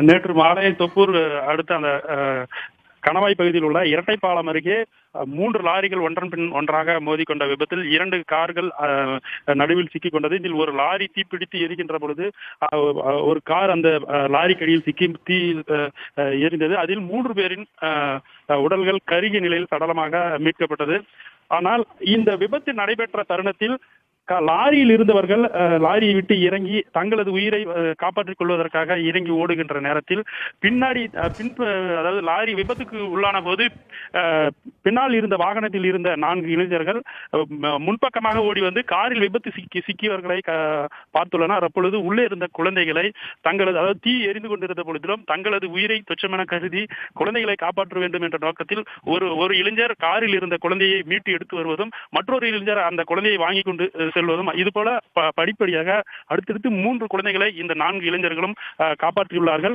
நேற்று மாலை தொப்பூர் அடுத்த அந்த கணவாய் பகுதியில் உள்ள இரட்டைப்பாலம் அருகே 3 லாரிகள் ஒன்றன் பின் ஒன்றாக மோதிக்கொண்ட விபத்தில் 2 கார்கள் நடுவில் சிக்கிக் கொண்டது. இதில் ஒரு லாரி தீப்பிடித்து எரிகின்ற பொழுது ஒரு கார் அந்த லாரிக்கடியில் சிக்கி தீ எரிந்தது. அதில் 3 பேரின் உடல்கள் கருகிய நிலையில் சடலமாக மீட்கப்பட்டது. ஆனால் இந்த விபத்து நடைபெற்ற தருணத்தில் லாரியில் இருந்தவர்கள் லாரியை விட்டு இறங்கி தங்களது உயிரை காப்பாற்றிக் கொள்வதற்காக இறங்கி ஓடுகின்ற நேரத்தில் பின்னாடி அதாவது லாரி விபத்துக்கு உள்ளான போது பின்னால் இருந்த வாகனத்தில் இருந்த 4 இளைஞர்கள் முன்பக்கமாக ஓடி வந்து காரில் விபத்து சிக்கியவர்களை பார்த்துள்ளனர். அப்பொழுது உள்ளே இருந்த குழந்தைகளை தங்களது அதாவது தீ எரிந்து கொண்டிருந்த பொழுதிலும் தங்களது உயிரை துச்சமென கருதி குழந்தைகளை காப்பாற்ற வேண்டும் என்ற நோக்கத்தில் ஒரு இளைஞர் காரில் இருந்த குழந்தையை மீட்டு எடுத்து வருவதும் மற்றொரு இளைஞர் அந்த குழந்தையை வாங்கி கொண்டு செல்வதும் இது போல படிப்படியாக அடுத்தடுத்து 3 குழந்தைகளை இந்த 4 இளைஞர்களும் காப்பாற்றியுள்ளார்கள்.